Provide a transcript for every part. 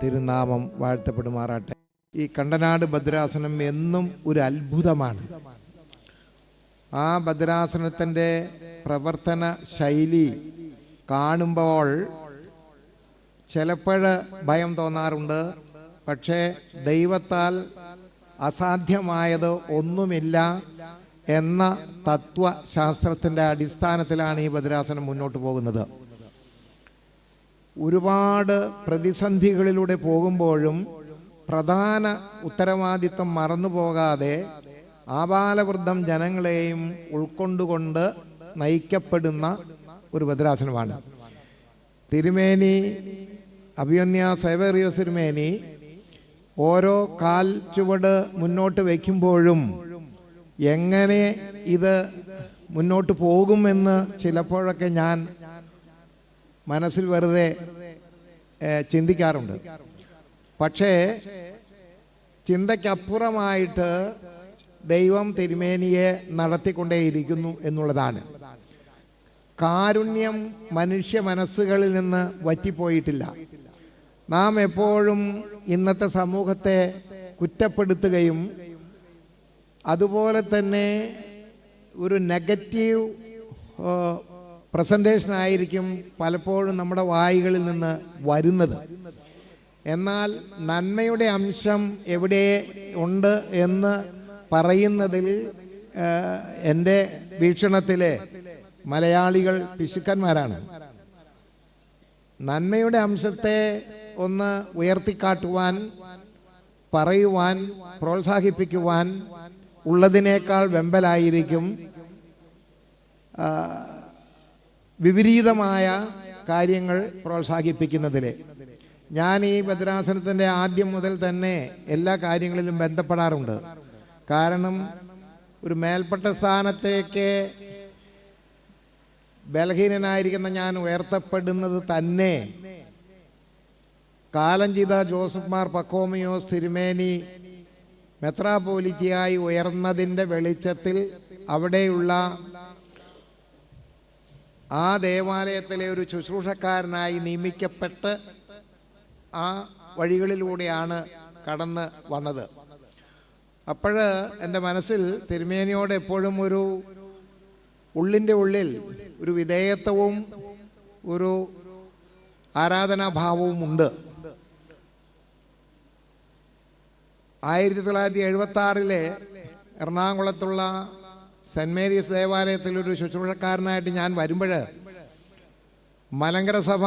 തിരുനാമം വാഴ്ത്തപ്പെടുമാറാട്ടെ. ഈ കണ്ടനാട് ഭദ്രാസനം എന്നും ഒരു അത്ഭുതമാണ്. ആ ഭദ്രാസനത്തിൻ്റെ പ്രവർത്തന ശൈലി കാണുമ്പോൾ ചിലപ്പോൾ ഭയം തോന്നാറുണ്ട്. പക്ഷേ ദൈവത്താൽ അസാധ്യമായത് ഒന്നുമില്ല എന്ന തത്വശാസ്ത്രത്തിൻ്റെ അടിസ്ഥാനത്തിലാണ് ഈ ഭദ്രാസനം മുന്നോട്ട് പോകുന്നത്. ഒരുപാട് പ്രതിസന്ധികളിലൂടെ പോകുമ്പോഴും പ്രധാന ഉത്തരവാദിത്വം മറന്നുപോകാതെ ആബാലവൃദ്ധം ജനങ്ങളെയും ഉൾക്കൊണ്ടുകൊണ്ട് നയിക്കപ്പെടുന്ന ഒരു ഭദ്രാസനമാണ്. തിരുമേനി അഭിമന്യ സേവേറിയോസ് തിരുമേനി ഓരോ കാൽ ചുവട് മുന്നോട്ട് വയ്ക്കുമ്പോഴും എങ്ങനെ ഇത് മുന്നോട്ട് പോകുമെന്ന് ചിലപ്പോഴൊക്കെ ഞാൻ മനസ്സിൽ വെറുതെ ചിന്തിക്കാറുണ്ട്. പക്ഷേ ചിന്തയ്ക്കപ്പുറമായിട്ട് ദൈവം തിരുമേനിയെ നടത്തിക്കൊണ്ടേയിരിക്കുന്നു എന്നുള്ളതാണ്. കാരുണ്യം മനുഷ്യ മനസ്സുകളിൽ നിന്ന് വറ്റിപ്പോയിട്ടില്ല. നാം എപ്പോഴും ഇന്നത്തെ സമൂഹത്തെ കുറ്റപ്പെടുത്തുകയും അതുപോലെ തന്നെ ഒരു നെഗറ്റീവ് പ്രസൻറ്റേഷനായിരിക്കും പലപ്പോഴും നമ്മുടെ വായികളിൽ നിന്ന് വരുന്നത്. എന്നാൽ നന്മയുടെ അംശം എവിടെ ഉണ്ട് എന്ന് പറയുന്നതിൽ എൻ്റെ വീക്ഷണത്തിലെ മലയാളികൾ പിശുക്കന്മാരാണ്. നന്മയുടെ അംശത്തെ ഒന്ന് ഉയർത്തിക്കാട്ടുവാൻ, പറയുവാൻ, പ്രോത്സാഹിപ്പിക്കുവാൻ ഉള്ളതിനേക്കാൾ വെമ്പലായിരിക്കും വിപരീതമായ കാര്യങ്ങൾ പ്രോത്സാഹിപ്പിക്കുന്നതിൽ. ഞാൻ ഈ ഭദ്രാസനത്തിൻ്റെ ആദ്യം മുതൽ തന്നെ എല്ലാ കാര്യങ്ങളിലും ബന്ധപ്പെടാറുണ്ട്. കാരണം ഒരു മേൽപ്പെട്ട സ്ഥാനത്തേക്ക് ബലഹീനനായിരിക്കുന്ന ഞാൻ ഉയർത്തപ്പെടുന്നത് തന്നെ കാലഞ്ചിത ജോസഫ് മാർ പക്കോമിയോസ് തിരുമേനി മെത്രാപോലിത്തയായി ഉയർന്നതിൻ്റെ വെളിച്ചത്തിൽ അവിടെയുള്ള ആ ദേവാലയത്തിലെ ഒരു ശുശ്രൂഷക്കാരനായി നിയമിക്കപ്പെട്ട് ആ വഴികളിലൂടെയാണ് കടന്ന് വന്നത്. അപ്പോൾ എൻ്റെ മനസ്സിൽ തിരുമേനിയോട് എപ്പോഴും ഒരു ഉള്ളിൻ്റെ ഉള്ളിൽ ഒരു വിധേയത്വവും ഒരു ആരാധനാഭാവവും ഉണ്ട്. 1976 എറണാകുളത്തുള്ള സെൻറ്റ് മേരീസ് ദേവാലയത്തിൽ ഒരു ശുശ്രൂഷക്കാരനായിട്ട് ഞാൻ വരുമ്പോൾ മലങ്കര സഭ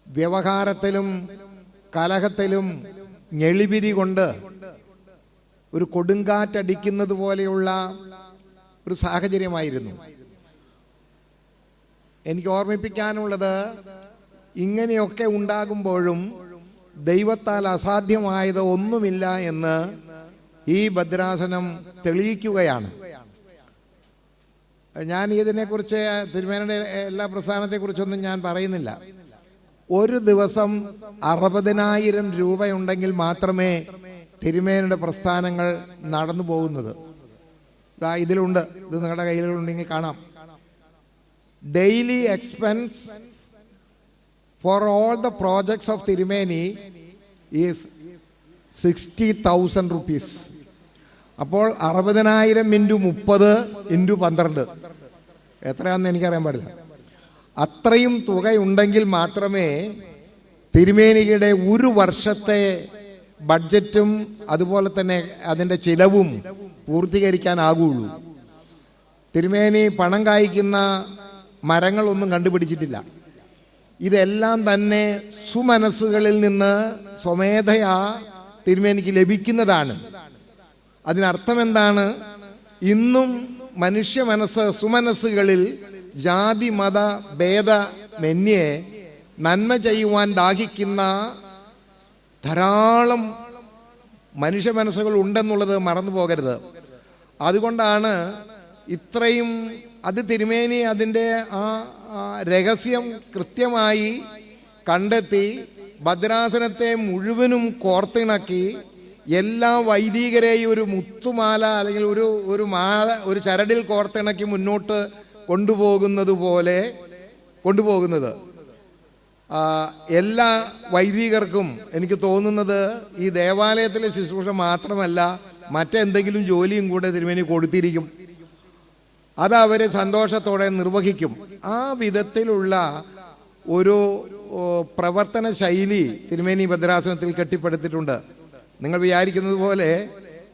വ്യവഹാരത്തിലും കലഹത്തിലും ഞെളിപിരി കൊണ്ട് ഒരു കൊടുങ്കാറ്റടിക്കുന്നത് പോലെയുള്ള ഒരു സാഹചര്യമായിരുന്നു. എനിക്ക് ഓർമ്മിപ്പിക്കാനുള്ളത്, ഇങ്ങനെയൊക്കെ ഉണ്ടാകുമ്പോഴും ദൈവത്താൽ അസാധ്യമായത് ഒന്നുമില്ല എന്ന് ഈ ഭദ്രാസനം തെളിയിക്കുകയാണ്. ഞാൻ ഇതിനെക്കുറിച്ച് തിരുമേനിയുടെ എല്ലാ പ്രസ്ഥാനത്തെക്കുറിച്ചൊന്നും ഞാൻ പറയുന്നില്ല. ഒരു ദിവസം 60,000 രൂപയുണ്ടെങ്കിൽ മാത്രമേ തിരുമേനിയുടെ പ്രസ്ഥാനങ്ങൾ നടന്നു പോകുന്നത്. ഇതിലുണ്ട്, ഇത് നിങ്ങളുടെ കയ്യിലുണ്ടെങ്കിൽ കാണാം. Daily expense for all the projects of തിരുമേനി ഈസ് 60,000 rupees. അപ്പോൾ 60,000 × 30 × 12 എത്രയാണെന്ന് എനിക്കറിയാൻ പാടില്ല. അത്രയും തുകയുണ്ടെങ്കിൽ മാത്രമേ തിരുമേനിയുടെ ഒരു വർഷത്തെ ബഡ്ജറ്റും അതുപോലെ തന്നെ അതിൻ്റെ ചിലവും പൂർത്തീകരിക്കാനാകുള്ളൂ. തിരുമേനി പണം കായ്ക്കുന്ന മരങ്ങളൊന്നും കണ്ടുപിടിച്ചിട്ടില്ല. ഇതെല്ലാം തന്നെ സുമനസ്സുകളിൽ നിന്ന് സ്വമേധയാ തിരുമേനിക്ക് ലഭിക്കുന്നതാണ്. അതിനർത്ഥം എന്താണ്? ഇന്നും മനുഷ്യ മനസ്സ് സുമനസ്സുകളിൽ ജാതി മത ഭേദമന്യേ നന്മ ചെയ്യുവാൻ ദാഹിക്കുന്ന ധാരാളം മനുഷ്യ മനസ്സുകൾ ഉണ്ടെന്നുള്ളത് മറന്നു പോകരുത്. അതുകൊണ്ടാണ് ഇത്രയും അത് തിരുമേനി അതിൻ്റെ ആ രഹസ്യം കൃത്യമായി കണ്ടെത്തി ഭദ്രാസനത്തെ മുഴുവനും കോർത്തിണക്കി എല്ലാ വൈദികരെയും ഒരു മുത്തുമാല അല്ലെങ്കിൽ ഒരു ചരടിൽ കോർത്തിണക്കി മുന്നോട്ട് കൊണ്ടുപോകുന്നത്. എല്ലാ വൈദികർക്കും എനിക്ക് തോന്നുന്നത് ഈ ദേവാലയത്തിലെ ശുശ്രൂഷ മാത്രമല്ല, മറ്റെന്തെങ്കിലും ജോലിയും കൂടെ തിരുമേനി കൊടുത്തിരിക്കും. അത് അവർ സന്തോഷത്തോടെ നിർവഹിക്കും. ആ വിധത്തിലുള്ള ഒരു പ്രവർത്തന ശൈലി തിരുമേനി ഭദ്രാസനത്തിൽ കെട്ടിപ്പടുത്തിട്ടുണ്ട്. നിങ്ങൾ വിചാരിക്കുന്നത് പോലെ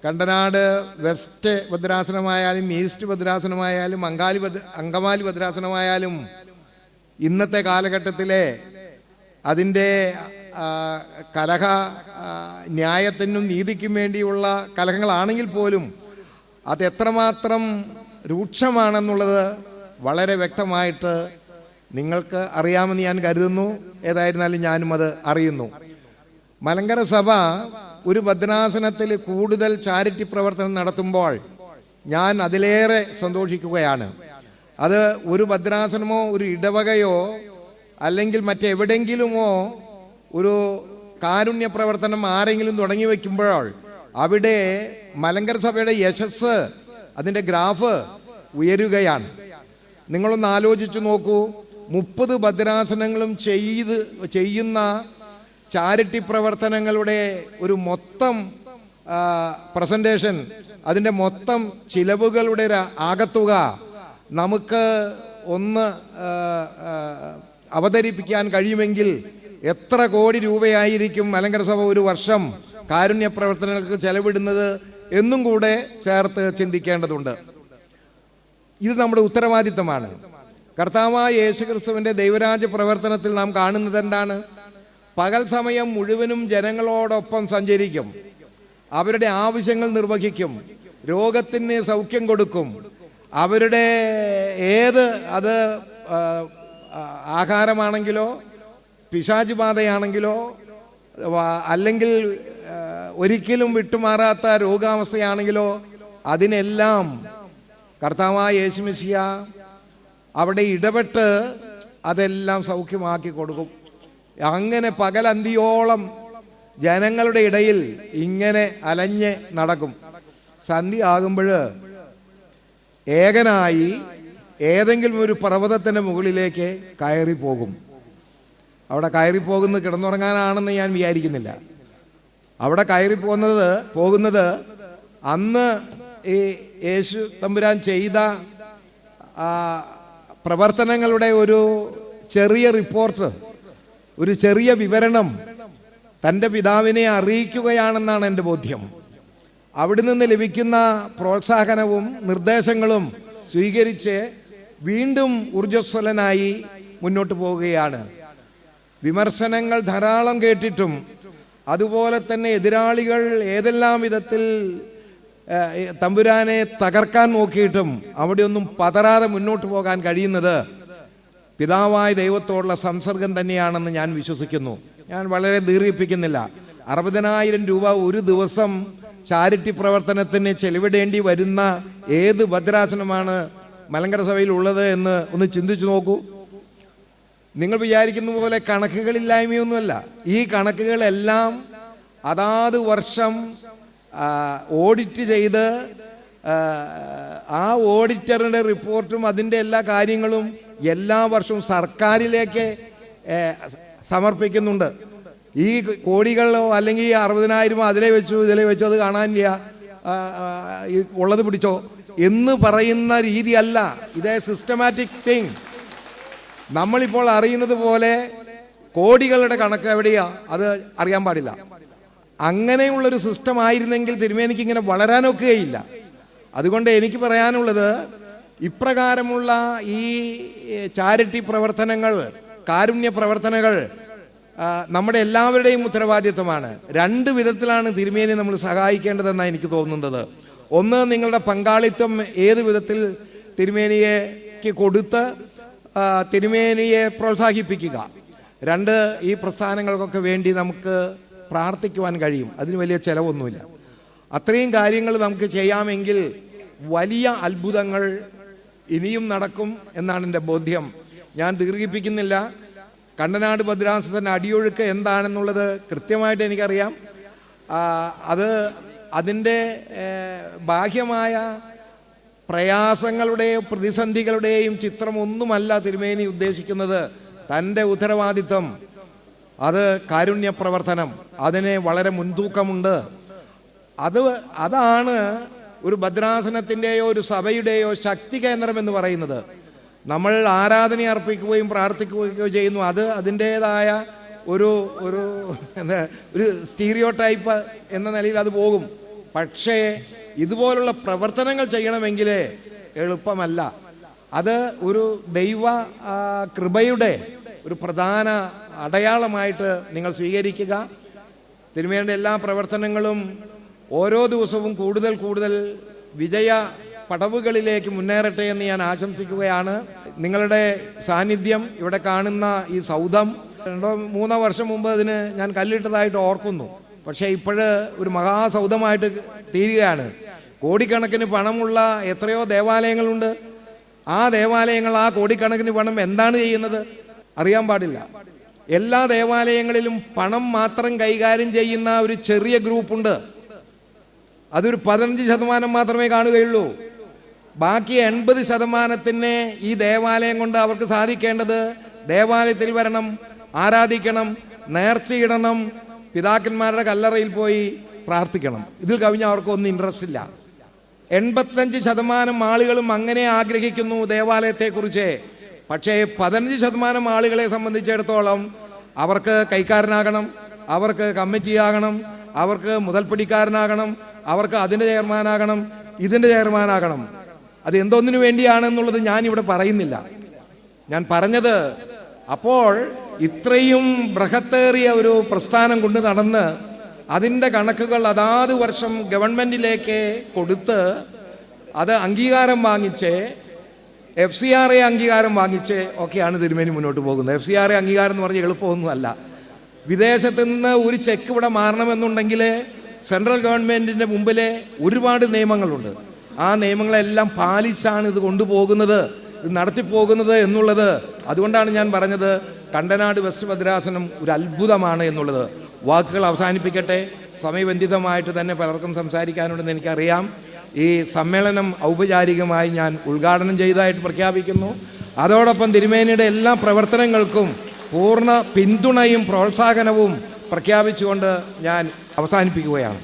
കണ്ടനാട് വെസ്റ്റ് ഭദ്രാസനമായാലും ഈസ്റ്റ് ഭദ്രാസനമായാലും അങ്കമാലി ഭദ്രാസനമായാലും ഇന്നത്തെ കാലഘട്ടത്തിലെ അതിൻ്റെ കലഹ ന്യായത്തിനും നീതിക്കും വേണ്ടിയുള്ള കലഹങ്ങളാണെങ്കിൽ പോലും അത് എത്രമാത്രം രൂക്ഷമാണെന്നുള്ളത് വളരെ വ്യക്തമായിട്ട് നിങ്ങൾക്ക് അറിയാമെന്ന് ഞാൻ കരുതുന്നു. ഏതായിരുന്നാലും ഞാനും അത് അറിയുന്നു. മലങ്കര സഭ ഒരു ഭദ്രാസനത്തിൽ കൂടുതൽ ചാരിറ്റി പ്രവർത്തനം നടത്തുമ്പോൾ ഞാൻ അതിലേറെ സന്തോഷിക്കുകയാണ്. അത് ഒരു ഭദ്രാസനമോ ഒരു ഇടവകയോ അല്ലെങ്കിൽ മറ്റെവിടെങ്കിലുമോ ഒരു കാരുണ്യ പ്രവർത്തനം ആരെങ്കിലും തുടങ്ങി വയ്ക്കുമ്പോൾ അവിടെ മലങ്കര സഭയുടെ യശസ്, അതിൻ്റെ ഗ്രാഫ് ഉയരുകയാണ്. നിങ്ങളൊന്ന് ആലോചിച്ച് നോക്കൂ. 30 ഭദ്രാസനങ്ങളും ചെയ്യുന്ന ചാരിറ്റി പ്രവർത്തനങ്ങളുടെ ഒരു മൊത്തം പ്രസൻറ്റേഷൻ, അതിൻ്റെ മൊത്തം ചിലവുകളുടെ ആകത്തുക നമുക്ക് ഒന്ന് അവതരിപ്പിക്കാൻ കഴിയുമെങ്കിൽ എത്ര കോടി രൂപയായിരിക്കും മലങ്കര സഭ ഒരു വർഷം കാരുണ്യ പ്രവർത്തനങ്ങൾക്ക് ചെലവിടുന്നത് എന്നും കൂടെ ചേർത്ത് ചിന്തിക്കേണ്ടതുണ്ട്. ഇത് നമ്മുടെ ഉത്തരവാദിത്തമാണ്. കർത്താവായ യേശുക്രിസ്തുവിൻ്റെ ദൈവരാജ്യ പ്രവർത്തനത്തിൽ നാം കാണുന്നത് എന്താണ്? പകൽ സമയം മുഴുവനും ജനങ്ങളോടൊപ്പം സഞ്ചരിക്കും, അവരുടെ ആവശ്യങ്ങൾ നിർവഹിക്കും, രോഗത്തിന് സൗഖ്യം കൊടുക്കും, അവരുടെ അത് ആഹാരമാണെങ്കിലോ പിശാച് ബാധയാണെങ്കിലോ അല്ലെങ്കിൽ ഒരിക്കലും വിട്ടുമാറാത്ത രോഗാവസ്ഥയാണെങ്കിലോ അതിനെല്ലാം കർത്താവായ യേശു മെസ്സിയ അവിടെ ഇടപെട്ട് അതെല്ലാം സൗഖ്യമാക്കി കൊടുക്കും. അങ്ങനെ പകലന്തിയോളം ജനങ്ങളുടെ ഇടയിൽ ഇങ്ങനെ അലഞ്ഞ് നടക്കും. സന്ധ്യ ആകുമ്പോൾ ഏകനായി ഏതെങ്കിലും ഒരു പർവ്വതത്തിൻ്റെ മുകളിലേക്ക് കയറിപ്പോകും. അവിടെ കയറിപ്പോകുന്നത് കിടന്നുറങ്ങാനാണെന്ന് ഞാൻ വിചാരിക്കുന്നില്ല. അവിടെ പോകുന്നത് അന്ന് ഈ യേശു തമ്പുരാൻ ചെയ്ത പ്രവർത്തനങ്ങളുടെ ഒരു ചെറിയ റിപ്പോർട്ട്, ഒരു ചെറിയ വിവരണം തൻ്റെ പിതാവിനെ അറിയിക്കുകയാണെന്നാണ് എൻ്റെ ബോധ്യം. അവിടെ നിന്ന് ലഭിക്കുന്ന പ്രോത്സാഹനവും നിർദ്ദേശങ്ങളും സ്വീകരിച്ച് വീണ്ടും ഊർജ്ജസ്വലനായി മുന്നോട്ട് പോവുകയാണ്. വിമർശനങ്ങൾ ധാരാളം കേട്ടിട്ടും അതുപോലെ തന്നെ എതിരാളികൾ ഏതെല്ലാം വിധത്തിൽ തമ്പുരാനെ തകർക്കാൻ നോക്കിയിട്ടും അവിടെയൊന്നും പതറാതെ മുന്നോട്ട് പോകാൻ കഴിയുന്നത് പിതാവായ ദൈവത്തോടുള്ള സംസർഗം തന്നെയാണെന്ന് ഞാൻ വിശ്വസിക്കുന്നു. ഞാൻ വളരെ ദീർഘിപ്പിക്കുന്നില്ല. 60,000 രൂപ ഒരു ദിവസം ചാരിറ്റി പ്രവർത്തനത്തിന് ചെലവിടേണ്ടി വരുന്ന ഏത് ഭദ്രാസനമാണ് മലങ്കര സഭയിൽ ഉള്ളത് എന്ന് ഒന്ന് ചിന്തിച്ചു നോക്കൂ. നിങ്ങൾ വിചാരിക്കുന്ന പോലെ കണക്കുകളില്ലായ്മയൊന്നുമല്ല. ഈ കണക്കുകളെല്ലാം അതാത് വർഷം ഓഡിറ്റ് ചെയ്ത് ആ ഓഡിറ്ററിൻ്റെ റിപ്പോർട്ടും അതിൻ്റെ എല്ലാ കാര്യങ്ങളും എല്ലാ വർഷവും സർക്കാരിലേക്ക് സമർപ്പിക്കുന്നുണ്ട്. ഈ കോടികളോ അല്ലെങ്കിൽ 60,000 അതിലെ വെച്ചു ഇതിലെ വെച്ചു അത് കാണാനില്ല, ഉള്ളത് പിടിച്ചോ എന്ന് പറയുന്ന രീതിയല്ല. ഇത് സിസ്റ്റമാറ്റിക് തിങ്. നമ്മളിപ്പോൾ അറിയുന്നത് പോലെ കോടികളുടെ കണക്ക് എവിടെയാ അത് അറിയാൻ പാടില്ല. അങ്ങനെയുള്ളൊരു സിസ്റ്റം ആയിരുന്നെങ്കിൽ തിരുമേനിക്ക് ഇങ്ങനെ വളരാനൊക്കുകയില്ല. അതുകൊണ്ട് എനിക്ക് പറയാനുള്ളത്, ഇപ്രകാരമുള്ള ഈ ചാരിറ്റി പ്രവർത്തനങ്ങൾ, കാരുണ്യ പ്രവർത്തനങ്ങൾ നമ്മുടെ എല്ലാവരുടെയും ഉത്തരവാദിത്വമാണ്. 2 വിധത്തിലാണ് തിരുമേനി നമ്മൾ സഹായിക്കേണ്ടതെന്നാണ് എനിക്ക് തോന്നുന്നത്. ഒന്ന്, നിങ്ങളുടെ പങ്കാളിത്തം ഏത് വിധത്തിൽ തിരുമേനിക്ക് കൊടുത്ത് തിരുമേനിയെ പ്രോത്സാഹിപ്പിക്കുക. 2, ഈ പ്രസ്ഥാനങ്ങൾക്കൊക്കെ വേണ്ടി നമുക്ക് പ്രാർത്ഥിക്കുവാൻ കഴിയും. അതിന് വലിയ ചിലവൊന്നുമില്ല. അത്രയും കാര്യങ്ങൾ നമുക്ക് ചെയ്യാമെങ്കിൽ വലിയ അത്ഭുതങ്ങൾ ഇനിയും നടക്കും എന്നാണ് എൻ്റെ ബോധ്യം. ഞാൻ ദീർഘിപ്പിക്കുന്നില്ല. കണ്ടനാട് ഭദ്രാസനത്തിൻ്റെ അടിയൊഴുക്ക് എന്താണെന്നുള്ളത് കൃത്യമായിട്ട് എനിക്കറിയാം. അതിൻ്റെ ബാഹ്യമായ പ്രയാസങ്ങളുടെയും പ്രതിസന്ധികളുടെയും ചിത്രമൊന്നുമല്ല തിരുമേനി ഉദ്ദേശിക്കുന്നത്. തൻ്റെ ഉത്തരവാദിത്വം അത് കാരുണ്യ പ്രവർത്തനം, അതിന് വളരെ മുൻതൂക്കമുണ്ട്. അതാണ് ഒരു ഭദ്രാസനത്തിൻ്റെയോ ഒരു സഭയുടെയോ ശക്തി കേന്ദ്രം എന്ന് പറയുന്നത്. നമ്മൾ ആരാധന അർപ്പിക്കുകയും പ്രാർത്ഥിക്കുകയോ ചെയ്യുന്നു, അത് അതിൻ്റേതായ ഒരു ഒരു എന്താ ഒരു സ്റ്റീരിയോ ടൈപ്പ് എന്ന നിലയിൽ അത് പോകും. പക്ഷേ ഇതുപോലുള്ള പ്രവർത്തനങ്ങൾ ചെയ്യണമെങ്കിൽ എളുപ്പമല്ല. അത് ഒരു ദൈവ കൃപയുടെ ഒരു പ്രധാന അടയാളമായിട്ട് നിങ്ങൾ സ്വീകരിക്കുക. തിരുമേനിയുടെ എല്ലാ പ്രവർത്തനങ്ങളും ഓരോ ദിവസവും കൂടുതൽ കൂടുതൽ വിജയ പടവുകളിലേക്ക് മുന്നേറട്ടെ എന്ന് ഞാൻ ആശംസിക്കുകയാണ്. നിങ്ങളുടെ സാന്നിധ്യം, ഇവിടെ കാണുന്ന ഈ സൗധം 2-3 വർഷം മുമ്പ് അതിന് ഞാൻ കല്ലിട്ടതായിട്ട് ഓർക്കുന്നു. പക്ഷേ ഇപ്പോഴ് ഒരു മഹാസൗധമായിട്ട് തീരുകയാണ്. കോടിക്കണക്കിന് പണമുള്ള എത്രയോ ദേവാലയങ്ങളുണ്ട്. ആ ദേവാലയങ്ങൾ ആ കോടിക്കണക്കിന് പണം എന്താണ് ചെയ്യുന്നത് അറിയാൻ പാടില്ല. എല്ലാ ദേവാലയങ്ങളിലും പണം മാത്രം കൈകാര്യം ചെയ്യുന്ന ഒരു ചെറിയ ഗ്രൂപ്പുണ്ട്. അതൊരു 15% മാത്രമേ കാണുകയുള്ളൂ. ബാക്കി 80% ഈ ദേവാലയം കൊണ്ട് അവർക്ക് സാധിക്കേണ്ടത് ദേവാലയത്തിൽ വരണം, ആരാധിക്കണം, നേർച്ചയിടണം, പിതാക്കന്മാരുടെ കല്ലറയിൽ പോയി പ്രാർത്ഥിക്കണം. ഇതിൽ കവിഞ്ഞ അവർക്കൊന്നും ഇൻട്രസ്റ്റ് ഇല്ല. 85% ആളുകളും അങ്ങനെ ആഗ്രഹിക്കുന്നു ദേവാലയത്തെക്കുറിച്ച്. പക്ഷേ 15% ആളുകളെ സംബന്ധിച്ചിടത്തോളം അവർക്ക് കൈക്കാരനാകണം, അവർക്ക് കമ്മിറ്റിയാകണം, അവർക്ക് മുതൽപ്പിടിക്കാരനാകണം, അവർക്ക് അതിൻ്റെ ചെയർമാനാകണം, ഇതിൻ്റെ ചെയർമാനാകണം. അത് എന്തോന്നിനു വേണ്ടിയാണെന്നുള്ളത് ഞാനിവിടെ പറയുന്നില്ല. ഞാൻ പറഞ്ഞത്, അപ്പോൾ ഇത്രയും ബൃഹത്തേറിയ ഒരു പ്രസ്ഥാനം കൊണ്ട് നടന്ന് അതിൻ്റെ കണക്കുകൾ അതാത് വർഷം ഗവൺമെൻറ്റിലേക്ക് കൊടുത്ത് അത് അംഗീകാരം വാങ്ങിച്ച് FCRA അംഗീകാരം വാങ്ങിച്ച് ഒക്കെയാണ് തിരുമേനി മുന്നോട്ട് പോകുന്നത്. FCRA അംഗീകാരം എന്ന് പറഞ്ഞാൽ എളുപ്പമൊന്നുമല്ല. വിദേശത്ത് നിന്ന് ഒരു ചെക്ക് ഇവിടെ മാറണമെന്നുണ്ടെങ്കിൽ സെൻട്രൽ ഗവൺമെൻറ്റിൻ്റെ മുമ്പിൽ ഒരുപാട് നിയമങ്ങളുണ്ട്. ആ നിയമങ്ങളെല്ലാം പാലിച്ചാണ് ഇത് കൊണ്ടുപോകുന്നത്, ഇത് നടത്തിപ്പോകുന്നത് എന്നുള്ളത്. അതുകൊണ്ടാണ് ഞാൻ പറഞ്ഞത് കണ്ടനാട് വെസ്റ്റ് ഭദ്രാസനം ഒരു അത്ഭുതമാണ് എന്നുള്ളത്. വാക്കുകൾ അവസാനിപ്പിക്കട്ടെ. സമയബന്ധിതമായിട്ട് തന്നെ പലർക്കും സംസാരിക്കാനുണ്ടെന്ന് എനിക്കറിയാം. ഈ സമ്മേളനം ഔപചാരികമായി ഞാൻ ഉദ്ഘാടനം ചെയ്തതായിട്ട് പ്രഖ്യാപിക്കുന്നു. അതോടൊപ്പം തിരുമേനിയുടെ എല്ലാ പ്രവർത്തനങ്ങൾക്കും പൂർണ്ണ പിന്തുണയും പ്രോത്സാഹനവും പ്രഖ്യാപിച്ചുകൊണ്ട് ഞാൻ അവസാനിപ്പിക്കുകയാണ്.